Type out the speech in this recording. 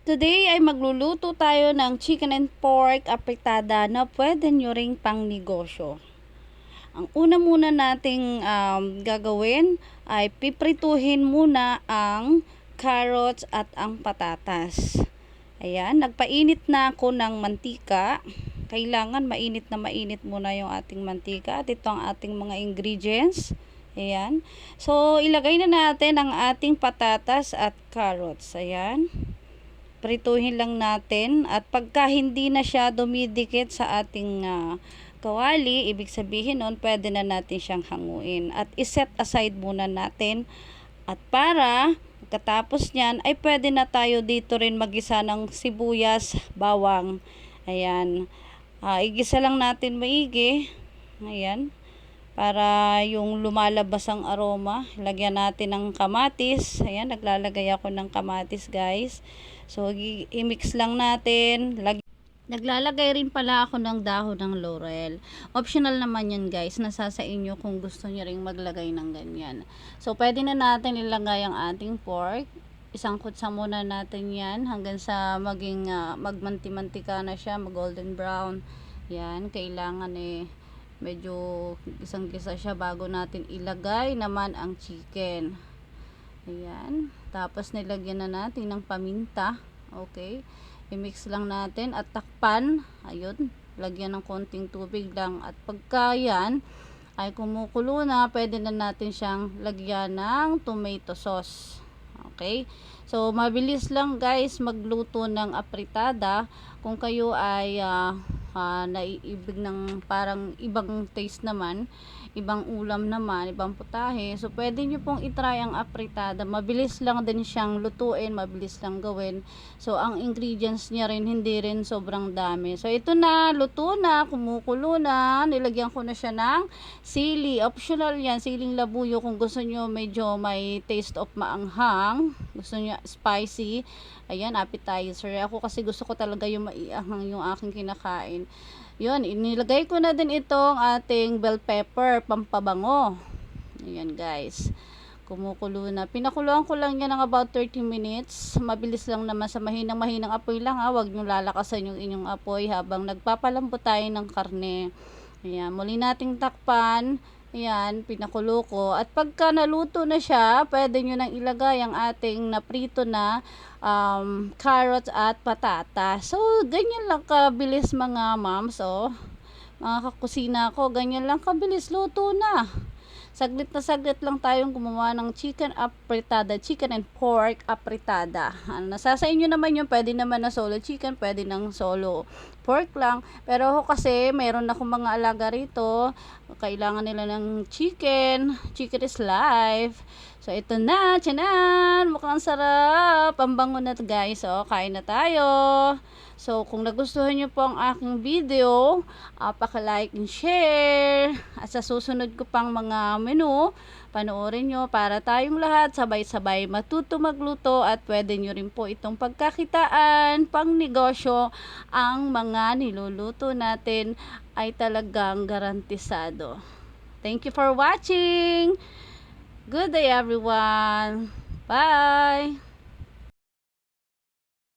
Today ay magluluto tayo ng chicken and pork apritada na pwede nyo ring pang negosyo. Ang una muna nating gagawin ay piprituhin muna ang carrots at ang patatas. Ayan, nagpainit na ako ng mantika. Kailangan mainit na mainit muna yung ating mantika at ito ang ating mga ingredients. Ayan. So, ilagay na natin ang ating patatas at carrots. Ayan. Prituhin lang natin at pagka hindi na siya dumidikit sa ating kawali, ibig sabihin nun pwede na natin siyang hanguin at iset aside muna natin. At para katapos nyan ay pwede na tayo dito rin magisa ng sibuyas, bawang. Ayan, igisa lang natin maigi. Ayan, para yung lumalabas ang aroma. Lagyan natin ng kamatis. Ayan, naglalagay ako ng kamatis, guys. So, i-mix lang natin. Naglalagay rin pala ako ng dahon ng laurel. Optional naman yan, guys. Nasa sa inyo kung gusto nyo ring maglagay ng ganyan. So, pwede na natin ilagay ang ating pork. Isangkot sa muna natin yan hanggang sa maging magmanti-mantika na siya, mag-golden brown. Yan, kailangan medyo gisang-gisa siya bago natin ilagay naman ang chicken. Ayan, tapos nilagyan na natin ng paminta. Okay, i-mix lang natin at takpan. Ayun, lagyan ng konting tubig lang at pagka yan ay kumukulo na, pwede na natin siyang lagyan ng tomato sauce. Okay, so mabilis lang, guys, magluto ng apritada. Kung kayo ay naiibig ng parang ibang taste naman, ibang ulam naman, ibang putahe, so pwede nyo pong itry ang apritada. Mabilis lang din siyang lutuin, mabilis lang gawin. So ang ingredients niya rin hindi rin sobrang dami. So ito na, luto na, kumukulo na. Nilagyan ko na siya ng sili. Optional yan, siling labuyo kung gusto nyo medyo may taste of maanghang, gusto nyo spicy. Ayan, appetizer. Ako kasi gusto ko talaga yung maianghang yung aking kinakain. Yun, inilagay ko na din itong ating bell pepper, pampabango. Ayan, guys. Kumukulo na. Pinakuluan ko lang yan ng about 30 minutes. Mabilis lang naman, sa mahinang apoy lang ha. Huwag nyo lalakasan yung inyong apoy habang nagpapalambot tayo ng karne. Ayan, muli nating takpan. Ayan, pinakulo ko. At pagka naluto na siya, pwede nyo nang ilagay ang ating naprito na carrots at patata. So, ganyan lang kabilis mga moms, mga kakusina ko. Ganyan lang kabilis, luto na. Saglit na saglit lang tayong gumawa ng chicken apritada, chicken and pork apritada. Nasa sa inyo naman yun, pwede naman na solo chicken, pwede nang solo pork lang. Pero ako kasi, meron akong mga alaga rito, kailangan nila ng chicken. Chicken is life. So, ito na, tiyanan, mukhang sarap. Ang bango na, guys. So, kain na tayo. So, kung nagustuhan nyo po ang aking video, paki-like and share. At sa susunod ko pang mga menu, panoorin nyo para tayong lahat sabay-sabay matuto magluto at pwede nyo rin po itong pagkakitaan, pang negosyo. Ang mga niluluto natin ay talagang garantisado. Thank you for watching. Good day, everyone. Bye.